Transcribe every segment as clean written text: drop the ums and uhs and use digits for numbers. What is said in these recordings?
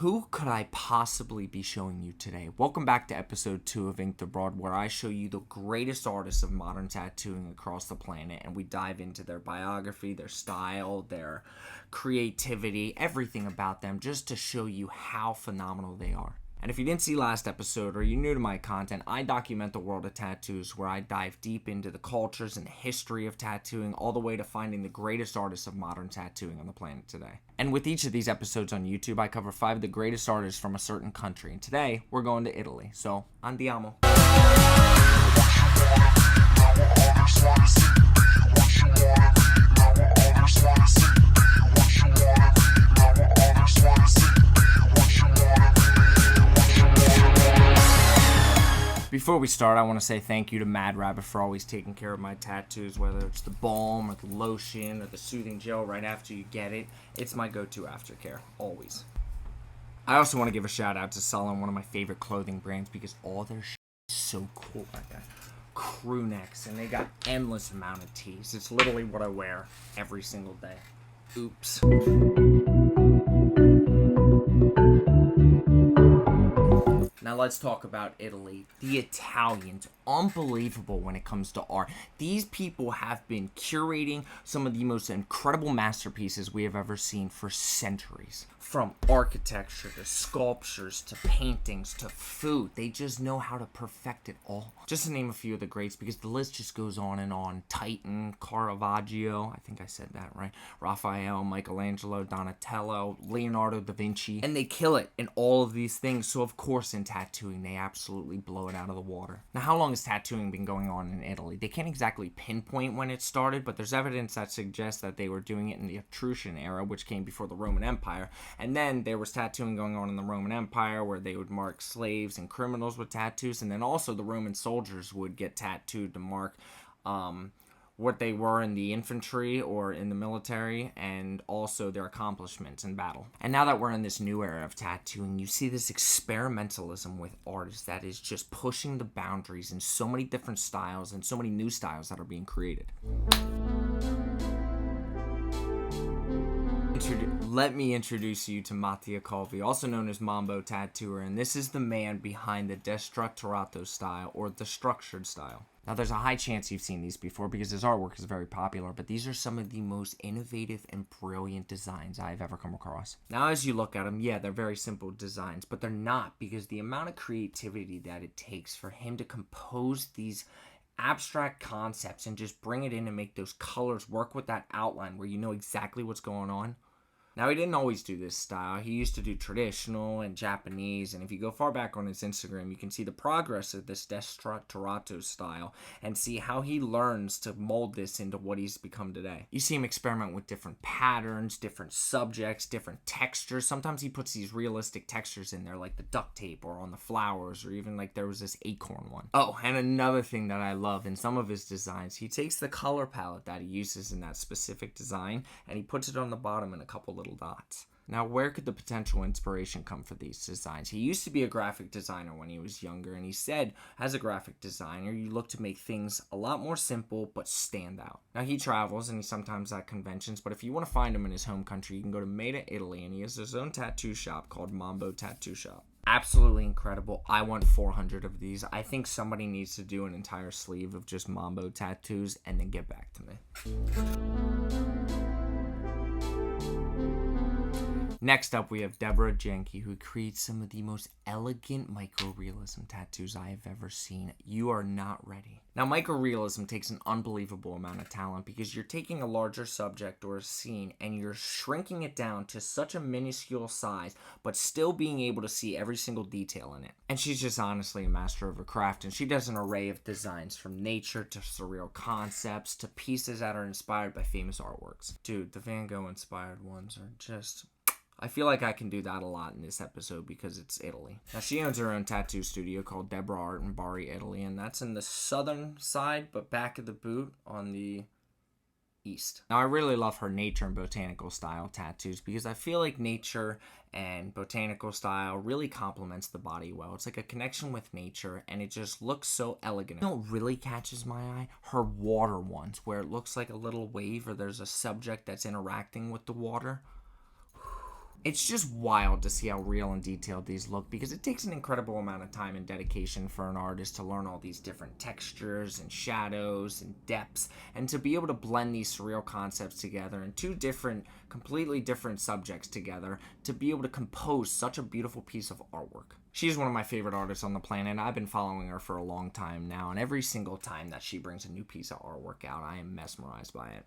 Who could I possibly be showing you today? Welcome back to episode 2 of inkedabroad, where I show you the greatest artists of modern tattooing across the planet, and we dive into their biography, their style, their creativity, everything about them, just to show you how phenomenal they are. And if you didn't see last episode or you're new to my content, I document the world of tattoos, where I dive deep into the cultures and the history of tattooing, all the way to finding the greatest artists of modern tattooing on the planet today. And with each of these episodes on YouTube, I cover 5 of the greatest artists from a certain country. And today, we're going to Italy. So, andiamo. Before we start, I want to say thank you to Mad Rabbit for always taking care of my tattoos, whether it's the balm or the lotion or the soothing gel right after you get it. It's my go-to aftercare, always. I also want to give a shout out to Sullen, one of my favorite clothing brands, because all their shit is so cool. I got crew necks, and they got endless amount of tees. It's literally what I wear every single day. Oops. Now let's talk about Italy. The Italians, unbelievable when it comes to art. These people have been curating some of the most incredible masterpieces we have ever seen for centuries. From architecture to sculptures to paintings to food, they just know how to perfect it all. Just to name a few of the greats, because the list just goes on and on. Titan, Caravaggio, I think I said that right, Raphael, Michelangelo, Donatello, Leonardo da Vinci, and they kill it in all of these things. So of course in tattooing, they absolutely blow it out of the water. Now, how long has tattooing been going on in Italy? They can't exactly pinpoint when it started, but there's evidence that suggests that they were doing it in the Etruscan era, which came before the Roman Empire. And then there was tattooing going on in the Roman Empire, where they would mark slaves and criminals with tattoos. And then also the Roman soldiers would get tattooed to mark what they were in the infantry or in the military, and also their accomplishments in battle. And now that we're in this new era of tattooing, you see this experimentalism with artists that is just pushing the boundaries in so many different styles and so many new styles that are being created. Let me introduce you to Mattia Calvi, also known as Mambo Tattooer, and this is the man behind the destrutturato style, or the structured style. Now, there's a high chance you've seen these before because his artwork is very popular, but these are some of the most innovative and brilliant designs I've ever come across. Now, as you look at them, yeah, they're very simple designs, but they're not, because the amount of creativity that it takes for him to compose these abstract concepts and just bring it in and make those colors work with that outline where you know exactly what's going on. Now, he didn't always do this style. He used to do traditional and Japanese, and if you go far back on his Instagram, you can see the progress of this destrutturato style and see how he learns to mold this into what he's become today. You see him experiment with different patterns, different subjects, different textures. Sometimes he puts these realistic textures in there, like the duct tape or on the flowers, or even like there was this acorn one. Oh, and another thing that I love in some of his designs, he takes the color palette that he uses in that specific design and he puts it on the bottom in a couple little dots. Now, where could the potential inspiration come for these designs? He used to be a graphic designer when he was younger, and he said, as a graphic designer, you look to make things a lot more simple but stand out. Now, he travels and he's sometimes at conventions, but if you want to find him in his home country, you can go to Meda, Italy, and he has his own tattoo shop called Mambo Tattoo Shop. Absolutely incredible. I want 400 of these. I think somebody needs to do an entire sleeve of just Mambo tattoos and then get back to me. Next up, we have Deborah Genchi, who creates some of the most elegant microrealism tattoos I have ever seen. You are not ready. Now, microrealism takes an unbelievable amount of talent, because you're taking a larger subject or a scene and you're shrinking it down to such a minuscule size, but still being able to see every single detail in it. And she's just honestly a master of her craft, and she does an array of designs, from nature to surreal concepts to pieces that are inspired by famous artworks. Dude, the Van Gogh inspired ones are just... I feel like I can do that a lot in this episode because it's Italy. Now, she owns her own tattoo studio called Deborah Art in Bari, Italy, and that's in the southern side, but back of the boot on the east. Now, I really love her nature and botanical style tattoos because I feel like nature and botanical style really complements the body well. It's like a connection with nature, and it just looks so elegant. You know what really catches my eye? Her water ones, where it looks like a little wave or there's a subject that's interacting with the water. It's just wild to see how real and detailed these look, because it takes an incredible amount of time and dedication for an artist to learn all these different textures and shadows and depths, and to be able to blend these surreal concepts together and two completely different subjects together to be able to compose such a beautiful piece of artwork. She's one of my favorite artists on the planet, and I've been following her for a long time now, and every single time that she brings a new piece of artwork out, I am mesmerized by it.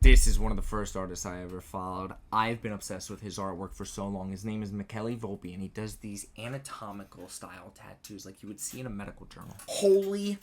This is one of the first artists I ever followed. I've been obsessed with his artwork for so long. His name is Michele Volpi, and he does these anatomical style tattoos like you would see in a medical journal. Holy...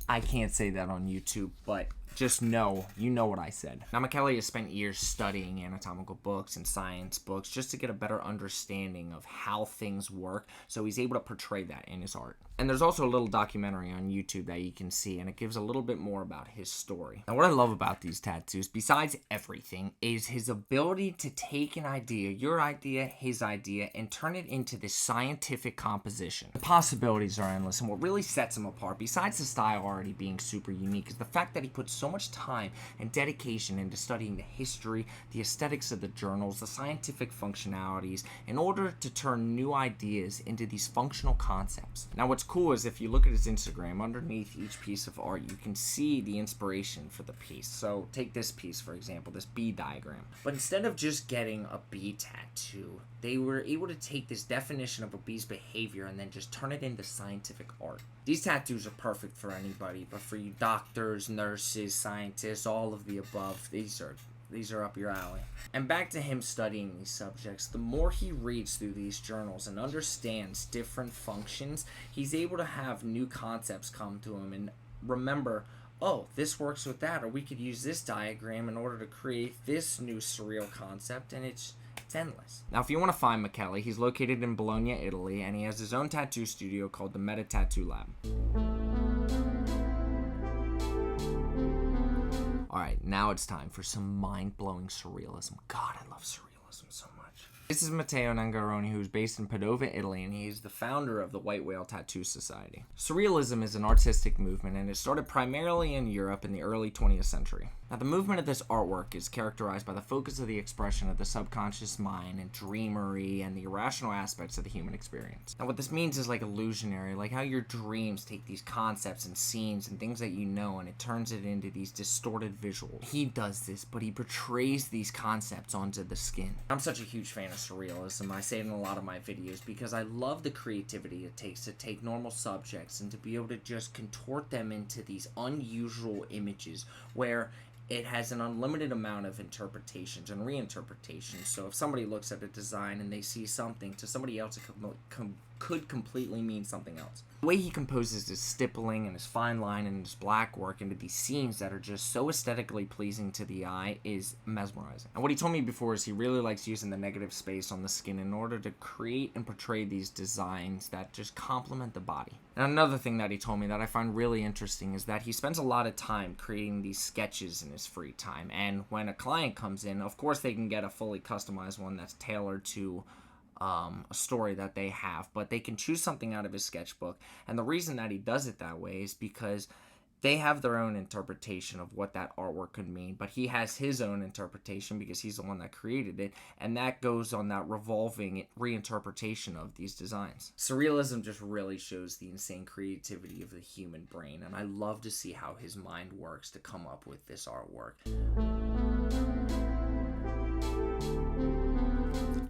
I can't say that on YouTube, but just know, you know what I said. Now, Michele has spent years studying anatomical books and science books just to get a better understanding of how things work, so he's able to portray that in his art. And there's also a little documentary on YouTube that you can see, and it gives a little bit more about his story. Now, what I love about these tattoos, besides everything, is his ability to take an idea, your idea, his idea, and turn it into this scientific composition. The possibilities are endless, and what really sets him apart, besides the style already being super unique, is the fact that he puts so much time and dedication into studying the history, the aesthetics of the journals, the scientific functionalities, in order to turn new ideas into these functional concepts. Now, what's cool is if you look at his Instagram, underneath each piece of art, you can see the inspiration for the piece. So take this piece, for example, this bee diagram. But instead of just getting a bee tattoo, they were able to take this definition of a bee's behavior and then just turn it into scientific art. These tattoos are perfect for anybody, but for you doctors, nurses, scientists, all of the above, these are up your alley. And back to him studying these subjects, the more he reads through these journals and understands different functions, he's able to have new concepts come to him and remember, oh, this works with that, or we could use this diagram in order to create this new surreal concept, and it's endless. Now, if you want to find Michele, he's located in Bologna, Italy, and he has his own tattoo studio called the Meta Tattoo Lab. Alright, now it's time for some mind-blowing surrealism. God, I love surrealism so much. This is Matteo Nangeroni, who's based in Padova, Italy, and he's the founder of the White Whale Tattoo Society. Surrealism is an artistic movement, and it started primarily in Europe in the early 20th century. Now, the movement of this artwork is characterized by the focus of the expression of the subconscious mind and dreamery and the irrational aspects of the human experience. Now, what this means is like illusionary, like how your dreams take these concepts and scenes and things that you know and it turns it into these distorted visuals. He does this, but he portrays these concepts onto the skin. I'm such a huge fan of surrealism. I say it in a lot of my videos because I love the creativity it takes to take normal subjects and to be able to just contort them into these unusual images where it has an unlimited amount of interpretations and reinterpretations. So if somebody looks at a design and they see something, to somebody else it could completely mean something else. The way he composes his stippling and his fine line and his black work into these scenes that are just so aesthetically pleasing to the eye is mesmerizing. And what he told me before is he really likes using the negative space on the skin in order to create and portray these designs that just complement the body. And another thing that he told me that I find really interesting is that he spends a lot of time creating these sketches in his free time. And when a client comes in, of course they can get a fully customized one that's tailored to a story that they have, but they can choose something out of his sketchbook. And the reason that he does it that way is because they have their own interpretation of what that artwork could mean, but he has his own interpretation because he's the one that created it, and that goes on that revolving reinterpretation of these designs. Surrealism just really shows the insane creativity of the human brain, and I love to see how his mind works to come up with this artwork.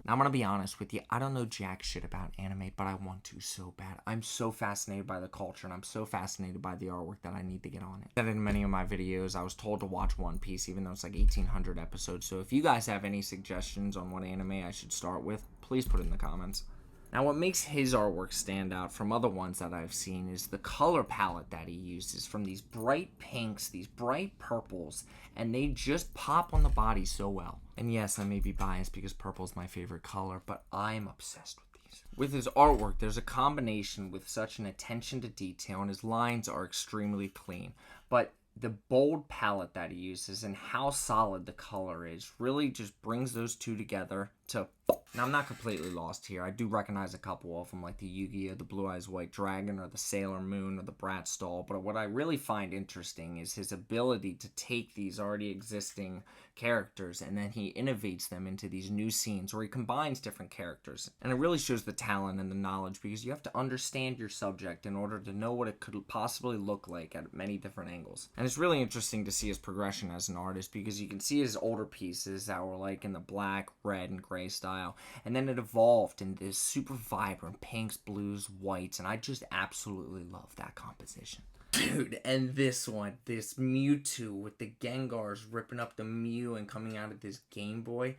I'm gonna be honest with you, I don't know jack shit about anime, but I want to so bad. I'm so fascinated by the culture, and I'm so fascinated by the artwork that I need to get on it. I said in many of my videos, I was told to watch One Piece, even though it's like 1,800 episodes, so if you guys have any suggestions on what anime I should start with, please put it in the comments. Now, what makes his artwork stand out from other ones that I've seen is the color palette that he uses, from these bright pinks, these bright purples, and they just pop on the body so well. And yes, I may be biased because purple is my favorite color, but I'm obsessed with these. With his artwork, there's a combination with such an attention to detail, and his lines are extremely clean. But the bold palette that he uses and how solid the color is really just brings those two together So, now I'm not completely lost here. I do recognize a couple of them, like the Yu-Gi-Oh!, the Blue Eyes White Dragon, or the Sailor Moon, or the Bratz doll. But what I really find interesting is his ability to take these already existing characters and then he innovates them into these new scenes where he combines different characters. And it really shows the talent and the knowledge, because you have to understand your subject in order to know what it could possibly look like at many different angles. And it's really interesting to see his progression as an artist, because you can see his older pieces that were like in the black, red, and gray style, and then it evolved into this super vibrant pinks, blues, whites, and I just absolutely love that composition. Dude, and this one, this Mewtwo with the Gengars ripping up the Mew and coming out of this Game Boy,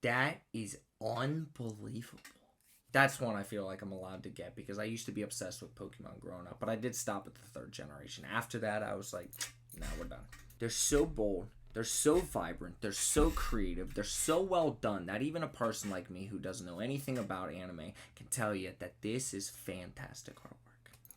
that is unbelievable. That's one I feel like I'm allowed to get, because I used to be obsessed with Pokemon growing up, but I did stop at the 3rd generation. After that, I was like, nah, we're done. They're so bold. They're so vibrant. They're so creative. They're so well done that even a person like me who doesn't know anything about anime can tell you that this is fantastic artwork.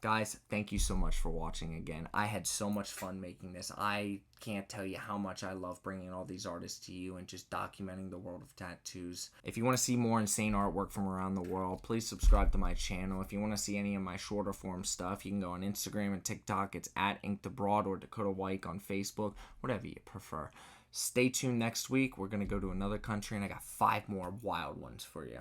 Guys, thank you so much for watching again. I had so much fun making this. I can't tell you how much I love bringing all these artists to you and just documenting the world of tattoos. If you want to see more insane artwork from around the world, please subscribe to my channel. If you want to see any of my shorter form stuff, you can go on Instagram and TikTok. It's at inkedabroad or Dakota White on Facebook, whatever you prefer. Stay tuned next week. We're going to go to another country, and I got 5 more wild ones for you.